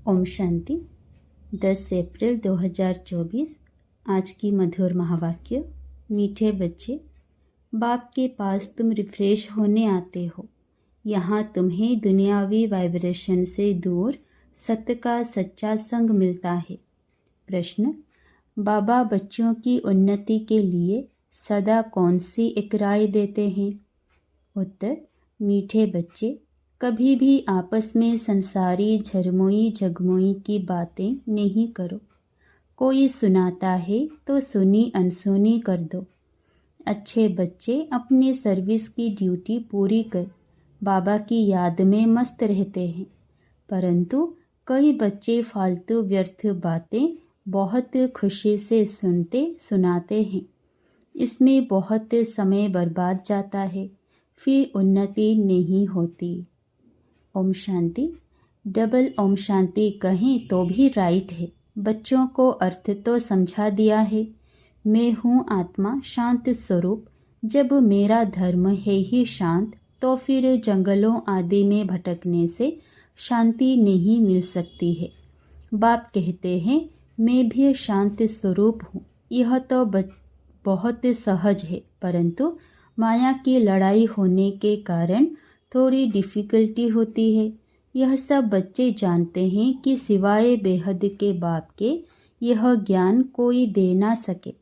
ओम शांति। 10 अप्रैल 2024। आज की मधुर महावाक्य। मीठे बच्चे, बाप के पास तुम रिफ्रेश होने आते हो। यहाँ तुम्हें दुनियावी वाइब्रेशन से दूर सत्य का सच्चा संग मिलता है। प्रश्न: बाबा बच्चों की उन्नति के लिए सदा कौन सी एक राय देते हैं? उत्तर: मीठे बच्चे, कभी भी आपस में संसारी झरमोई झगमोई की बातें नहीं करो। कोई सुनाता है तो सुनी अनसुनी कर दो। अच्छे बच्चे अपने सर्विस की ड्यूटी पूरी कर बाबा की याद में मस्त रहते हैं, परंतु कई बच्चे फालतू व्यर्थ बातें बहुत खुशी से सुनते सुनाते हैं। इसमें बहुत समय बर्बाद जाता है, फिर उन्नति नहीं होती। ओम शांति। डबल ओम शांति कहें तो भी राइट है। बच्चों को अर्थ तो समझा दिया है। मैं हूँ आत्मा शांत स्वरूप। जब मेरा धर्म है ही शांत, तो फिर जंगलों आदि में भटकने से शांति नहीं मिल सकती है। बाप कहते हैं मैं भी शांत स्वरूप हूँ। यह तो बहुत सहज है, परंतु माया की लड़ाई होने के कारण थोड़ी डिफ़िकल्टी होती है। यह सब बच्चे जानते हैं कि सिवाय बेहद के बाप के यह ज्ञान कोई दे ना सके।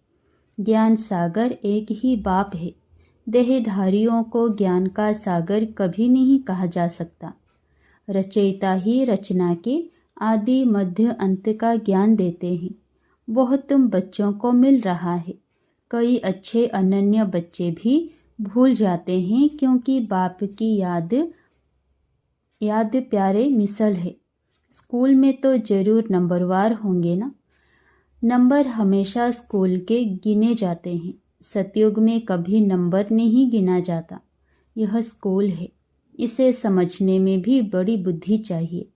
ज्ञान सागर एक ही बाप है। देहधारियों को ज्ञान का सागर कभी नहीं कहा जा सकता। रचयिता ही रचना के आदि मध्य अंत का ज्ञान देते हैं। बहुत बच्चों को मिल रहा है। कई अच्छे अनन्य बच्चे भी भूल जाते हैं, क्योंकि बाप की याद प्यारे मिसल है। स्कूल में तो जरूर नंबरवार होंगे ना। नंबर हमेशा स्कूल के गिने जाते हैं। सतयुग में कभी नंबर नहीं गिना जाता। यह स्कूल है। इसे समझने में भी बड़ी बुद्धि चाहिए।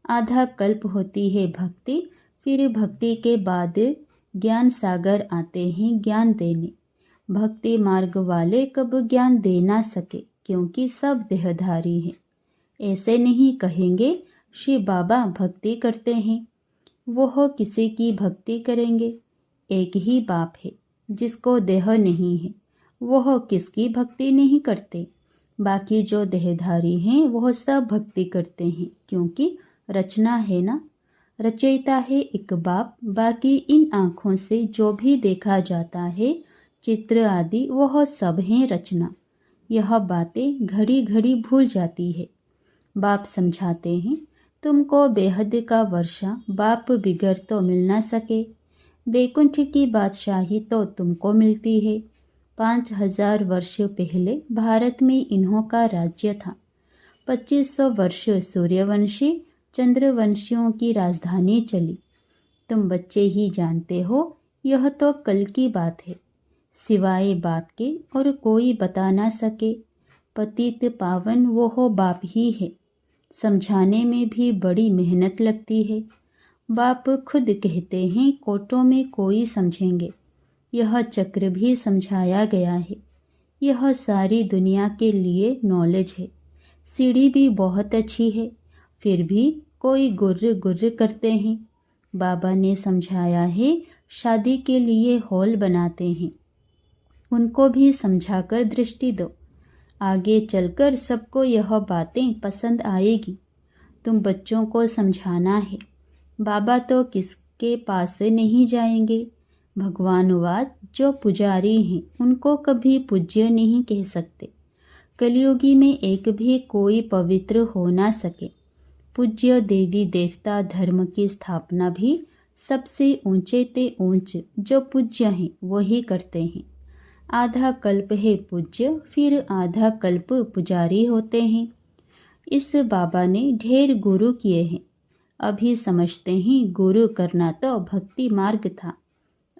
आधा कल्प होती है भक्ति, फिर भक्ति के बाद ज्ञान सागर आते हैं ज्ञान देने। भक्ति मार्ग वाले कब ज्ञान दे ना सके, क्योंकि सब देहधारी हैं। ऐसे नहीं कहेंगे श्री बाबा भक्ति करते हैं, वो किसी की भक्ति करेंगे। एक ही बाप है, जिसको देह नहीं है, वह किसकी भक्ति नहीं करते। बाकी जो देहधारी हैं वह सब भक्ति करते हैं, क्योंकि रचना है ना। रचयिता है एक बाप। बाकी इन आँखों से जो भी देखा जाता है, चित्र आदि, वह सब हैं रचना। यह बातें घड़ी घड़ी भूल जाती है। बाप समझाते हैं तुमको बेहद का वर्षा बाप बिगर तो मिल ना सके। वैकुंठ की बादशाही तो तुमको मिलती है। 5000 वर्ष पहले भारत में इन्हों का राज्य था। 2500 वर्ष सूर्यवंशी चंद्रवंशियों की राजधानी चली। तुम बच्चे ही जानते हो, यह तो कल की बात है। सिवाय बाप के और कोई बता ना सके। पतित पावन वो बाप ही है। समझाने में भी बड़ी मेहनत लगती है। बाप खुद कहते हैं कोटों में कोई समझेंगे। यह चक्र भी समझाया गया है। यह सारी दुनिया के लिए नॉलेज है। सीढ़ी भी बहुत अच्छी है, फिर भी कोई गुर्र गुर्र करते हैं। बाबा ने समझाया है शादी के लिए हॉल बनाते हैं। उनको भी समझाकर दृष्टि दो। आगे चलकर सबको यह बातें पसंद आएगी। तुम बच्चों को समझाना है। बाबा तो किसके पास से नहीं जाएंगे। भगवानवाद जो पुजारी हैं उनको कभी पूज्य नहीं कह सकते। कलयुगी में एक भी कोई पवित्र हो ना सके। पूज्य देवी देवता धर्म की स्थापना भी सबसे ऊंचे ते ऊंच जो पूज्य हैं वही करते हैं। आधा कल्प है पूज्य, फिर आधा कल्प पुजारी होते हैं। इस बाबा ने ढेर गुरु किए हैं। अभी समझते हैं गुरु करना तो भक्ति मार्ग था।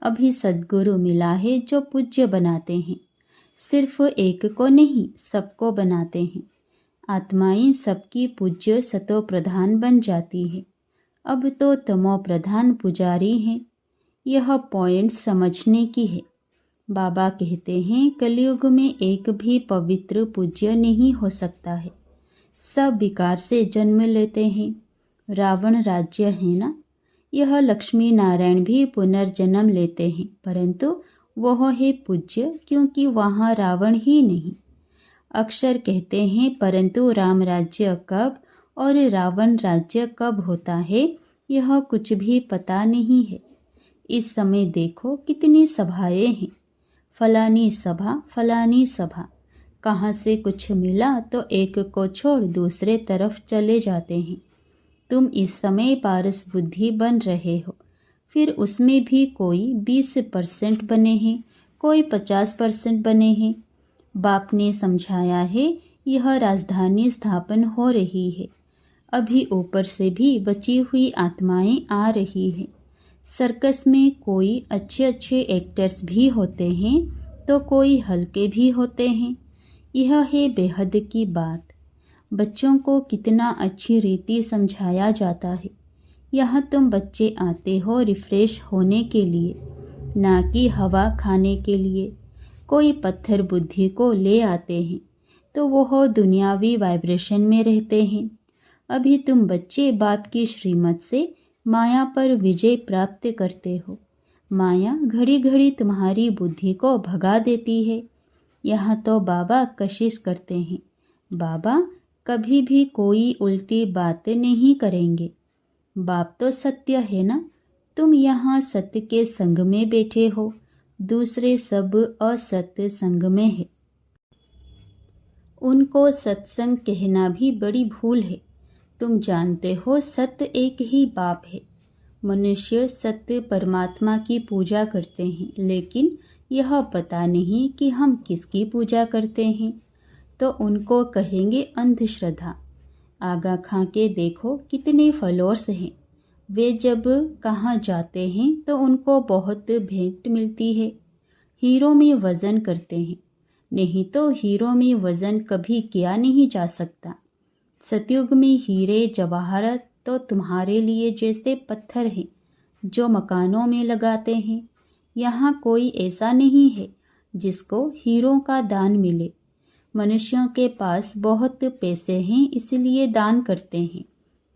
अभी सद्गुरु मिला है जो पूज्य बनाते हैं। सिर्फ एक को नहीं, सबको बनाते हैं। आत्माएं सबकी पूज्य सतो प्रधान बन जाती है। अब तो तमो प्रधान पुजारी हैं। यह पॉइंट समझने की है। बाबा कहते हैं कलयुग में एक भी पवित्र पूज्य नहीं हो सकता है। सब विकार से जन्म लेते हैं। रावण राज्य है ना, यह लक्ष्मी नारायण भी पुनर्जन्म लेते हैं, परंतु वह है पूज्य क्योंकि वहाँ रावण ही नहीं। अक्षर कहते हैं परंतु राम राज्य कब और रावण राज्य कब होता है यह कुछ भी पता नहीं है। इस समय देखो कितनी सभाएं हैं, फलानी सभा, कहाँ से कुछ मिला तो एक को छोड़ दूसरे तरफ चले जाते हैं। तुम इस समय पारस बुद्धि बन रहे हो, फिर उसमें भी कोई 20% बने हैं, कोई 50% बने हैं। बाप ने समझाया है यह राजधानी स्थापन हो रही है, अभी ऊपर से भी बची हुई आत्माएं आ रही हैं। सर्कस में कोई अच्छे अच्छे एक्टर्स भी होते हैं तो कोई हल्के भी होते हैं। यह है बेहद की बात। बच्चों को कितना अच्छी रीति समझाया जाता है। यहाँ तुम बच्चे आते हो रिफ्रेश होने के लिए, ना कि हवा खाने के लिए। कोई पत्थर बुद्धि को ले आते हैं तो वह दुनियावी वाइब्रेशन में रहते हैं। अभी तुम बच्चे बाप की श्रीमत से माया पर विजय प्राप्त करते हो। माया घड़ी घड़ी तुम्हारी बुद्धि को भगा देती है। यहाँ तो बाबा कशिश करते हैं, बाबा कभी भी कोई उल्टी बात नहीं करेंगे। बाप तो सत्य है ना, तुम यहाँ सत्य के संग में बैठे हो, दूसरे सब असत्य संग में है। उनको सत्संग कहना भी बड़ी भूल है। तुम जानते हो सत्य एक ही बाप है। मनुष्य सत्य परमात्मा की पूजा करते हैं, लेकिन यह पता नहीं कि हम किसकी पूजा करते हैं, तो उनको कहेंगे अंधश्रद्धा। आगा खा के देखो कितने फॉलोअर्स हैं। वे जब कहाँ जाते हैं तो उनको बहुत भेंट मिलती है। हीरो में वज़न करते हैं, नहीं तो हीरो में वज़न कभी किया नहीं जा सकता। सतयुग में हीरे जवाहरात तो तुम्हारे लिए जैसे पत्थर हैं जो मकानों में लगाते हैं। यहाँ कोई ऐसा नहीं है जिसको हीरों का दान मिले। मनुष्यों के पास बहुत पैसे हैं इसलिए दान करते हैं,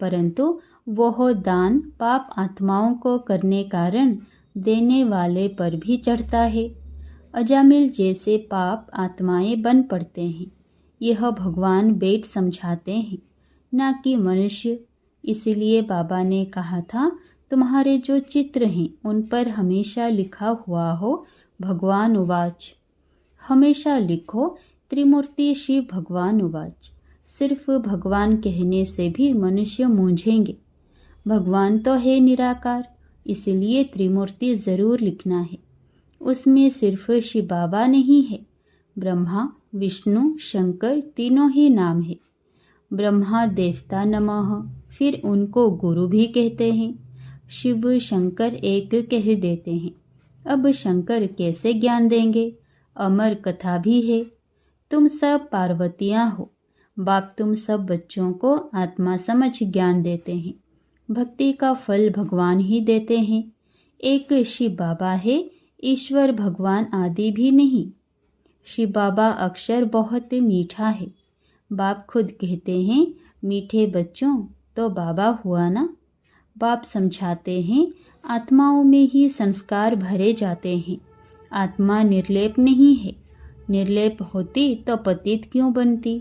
परंतु वह दान पाप आत्माओं को करने कारण देने वाले पर भी चढ़ता है। अजामिल जैसे पाप आत्माएं बन पड़ते हैं। यह भगवान वेद समझाते हैं, ना कि मनुष्य। इसलिए बाबा ने कहा था तुम्हारे जो चित्र हैं उन पर हमेशा लिखा हुआ हो भगवान उवाच। हमेशा लिखो त्रिमूर्ति शिव भगवान उवाच। सिर्फ भगवान कहने से भी मनुष्य मूंझेंगे। भगवान तो है निराकार, इसलिए त्रिमूर्ति ज़रूर लिखना है। उसमें सिर्फ शिव बाबा नहीं है, ब्रह्मा विष्णु शंकर तीनों ही नाम है। ब्रह्मा देवता नमः, फिर उनको गुरु भी कहते हैं। शिव शंकर एक कह देते हैं। अब शंकर कैसे ज्ञान देंगे? अमर कथा भी है। तुम सब पार्वतियाँ हो। बाप तुम सब बच्चों को आत्मा समझ ज्ञान देते हैं। भक्ति का फल भगवान ही देते हैं। एक शिव बाबा है, ईश्वर भगवान आदि भी नहीं। शिव बाबा अक्षर बहुत मीठा है। बाप खुद कहते हैं मीठे बच्चों तो बाबा हुआ ना। बाप समझाते हैं आत्माओं में ही संस्कार भरे जाते हैं। आत्मा निर्लेप नहीं है। निर्लेप होती तो पतित क्यों बनती?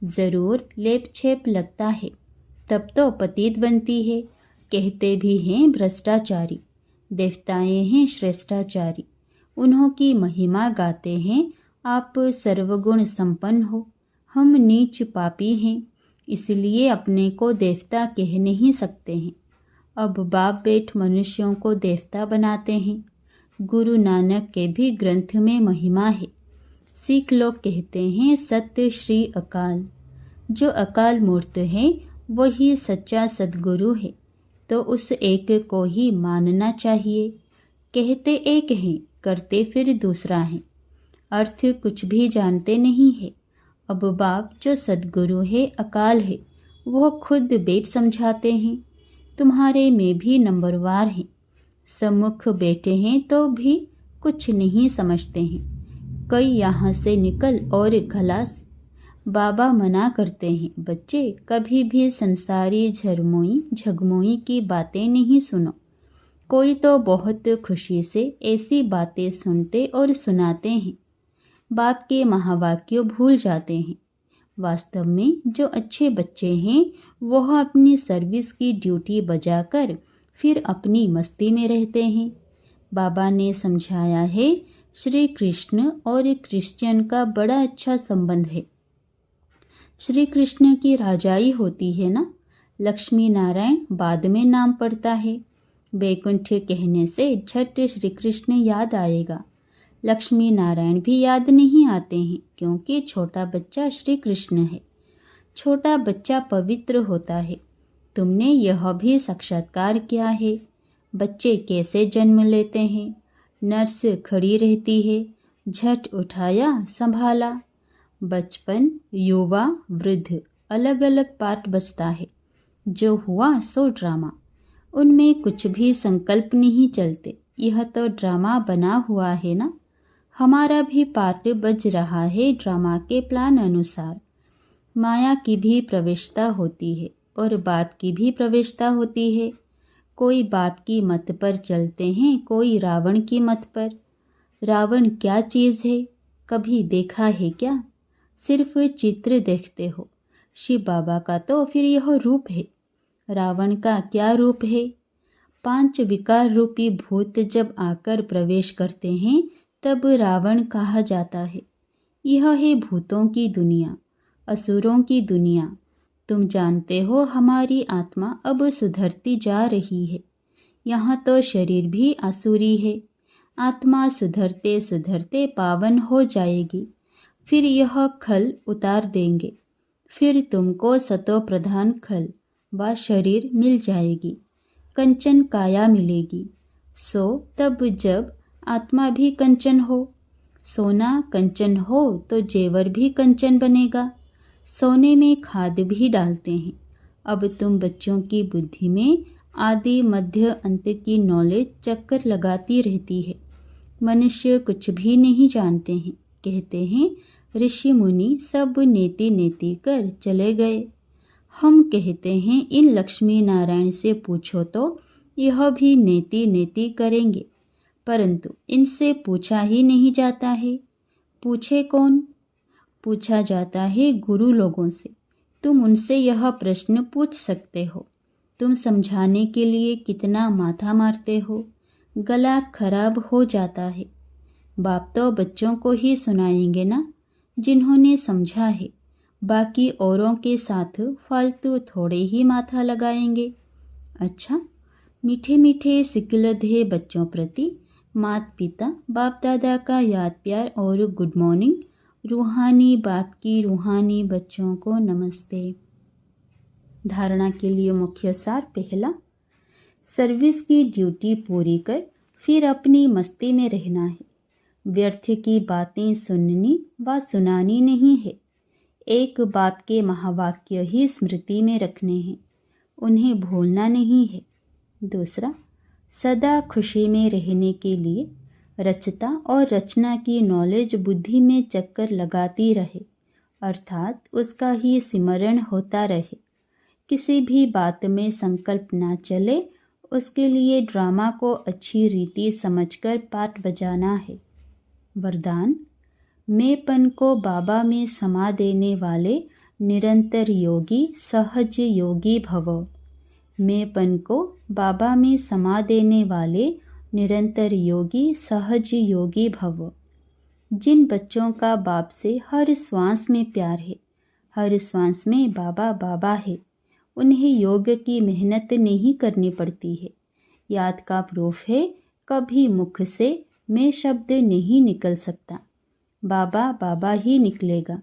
ज़रूर लेप छेप लगता है, तब तो पतित बनती है। कहते भी हैं भ्रष्टाचारी, देवताएं हैं श्रेष्ठाचारी। उन्हों की महिमा गाते हैं आप सर्वगुण संपन्न हो। हम नीच पापी हैं, इसलिए अपने को देवता कह नहीं सकते हैं। अब बाप बेट मनुष्यों को देवता बनाते हैं। गुरु नानक के भी ग्रंथ में महिमा है। सिख लोग कहते हैं सत्य श्री अकाल। जो अकाल मूर्त है वही सच्चा सद्गुरु है, तो उस एक को ही मानना चाहिए। कहते एक हैं, करते फिर दूसरा है। अर्थ कुछ भी जानते नहीं है। अब बाप जो सद्गुरु है अकाल है, वो खुद बेट समझाते हैं। तुम्हारे में भी नंबरवार हैं। सम्मुख बैठे हैं तो भी कुछ नहीं समझते हैं। कई यहाँ से निकल और खलास। बाबा मना करते हैं, बच्चे कभी भी संसारी झरमोई झगमोई की बातें नहीं सुनो। कोई तो बहुत खुशी से ऐसी बातें सुनते और सुनाते हैं, बाप के महावाक्य भूल जाते हैं। वास्तव में जो अच्छे बच्चे हैं वह अपनी सर्विस की ड्यूटी बजाकर फिर अपनी मस्ती में रहते हैं। बाबा ने समझाया है, श्री कृष्ण और क्रिश्चियन का बड़ा अच्छा संबंध है। श्री कृष्ण की राजाई होती है ना, लक्ष्मी नारायण बाद में नाम पड़ता है। वैकुंठ कहने से झट श्री कृष्ण याद आएगा। लक्ष्मी नारायण भी याद नहीं आते हैं क्योंकि छोटा बच्चा श्री कृष्ण है। छोटा बच्चा पवित्र होता है। तुमने यह भी साक्षात्कार किया है। बच्चे कैसे जन्म लेते हैं? नर्स खड़ी रहती है, झट उठाया संभाला। बचपन, युवा, वृद्ध, अलग अलग पार्ट बचता है। जो हुआ सो ड्रामा। उनमें कुछ भी संकल्प नहीं चलते। यह तो ड्रामा बना हुआ है ना। हमारा भी पार्ट बज रहा है ड्रामा के प्लान अनुसार। माया की भी प्रवेशता होती है और बाप की भी प्रवेशता होती है। कोई बाप की मत पर चलते हैं, कोई रावण की मत पर। रावण क्या चीज़ है, कभी देखा है क्या? सिर्फ चित्र देखते हो। शिव बाबा का तो फिर यह रूप है। रावण का क्या रूप है? 5 विकार रूपी भूत जब आकर प्रवेश करते हैं तब रावण कहा जाता है। यह है भूतों की दुनिया, असुरों की दुनिया। तुम जानते हो हमारी आत्मा अब सुधरती जा रही है। यहाँ तो शरीर भी आसुरी है। आत्मा सुधरते सुधरते पावन हो जाएगी। फिर यह खल उतार देंगे। फिर तुमको सतो प्रधान खल व शरीर मिल जाएगी, कंचन काया मिलेगी। सो तब जब आत्मा भी कंचन हो, सोना कंचन हो तो जेवर भी कंचन बनेगा। सोने में खाद भी डालते हैं। अब तुम बच्चों की बुद्धि में आदि मध्य अंत की नॉलेज चक्कर लगाती रहती है। मनुष्य कुछ भी नहीं जानते हैं। कहते हैं ऋषि मुनि सब नेति नेति कर चले गए। हम कहते हैं इन लक्ष्मी नारायण से पूछो तो यह भी नेति नेति करेंगे, परंतु इनसे पूछा ही नहीं जाता है। पूछे कौन? पूछा जाता है गुरु लोगों से। तुम उनसे यह प्रश्न पूछ सकते हो। तुम समझाने के लिए कितना माथा मारते हो, गला खराब हो जाता है। बाप तो बच्चों को ही सुनाएंगे ना, जिन्होंने समझा है। बाकी औरों के साथ फालतू थोड़े ही माथा लगाएंगे। अच्छा, मीठे मीठे सिकलधे बच्चों प्रति माता पिता बाप दादा का याद प्यार और गुड मॉर्निंग। रूहानी बाप की रूहानी बच्चों को नमस्ते। धारणा के लिए मुख्य सार। पहला, सर्विस की ड्यूटी पूरी कर फिर अपनी मस्ती में रहना है। व्यर्थ की बातें सुननी व सुनानी नहीं है। एक बाप के महावाक्य ही स्मृति में रखने हैं, उन्हें भूलना नहीं है। दूसरा, सदा खुशी में रहने के लिए रचता और रचना की नॉलेज बुद्धि में चक्कर लगाती रहे, अर्थात उसका ही सिमरण होता रहे। किसी भी बात में संकल्प ना चले, उसके लिए ड्रामा को अच्छी रीति समझकर पाठ बजाना है। वरदान, मैंपन को बाबा में समा देने वाले निरंतर योगी सहज योगी भव। मैंपन को बाबा में समा देने वाले निरंतर योगी सहज योगी भव। जिन बच्चों का बाप से हर श्वास में प्यार है, हर श्वास में बाबा बाबा है, उन्हें योग की मेहनत नहीं करनी पड़ती है। याद का प्रूफ है, कभी मुख से मैं शब्द नहीं निकल सकता, बाबा बाबा ही निकलेगा।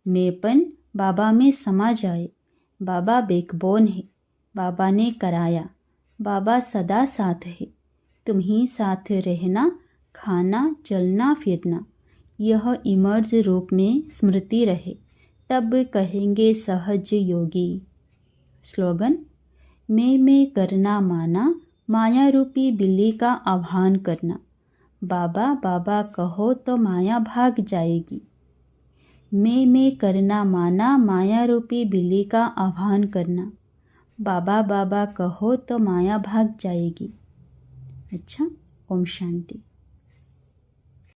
मैंपन बाबा में समा जाए। बाबा बैकबोन है, बाबा ने कराया। बाबा सदा साथ है। तुम ही साथ रहना, खाना, चलना फिरना, यह इमर्ज रूप में स्मृति रहे, तब कहेंगे सहज योगी। स्लोगन, मैं करना माना, माया रूपी बिल्ली का आह्वान करना। बाबा बाबा कहो तो माया भाग जाएगी। मैं करना माना, माया रूपी बिल्ली का आह्वान करना। बाबा बाबा कहो तो माया भाग जाएगी। अच्छा, ओम शांति।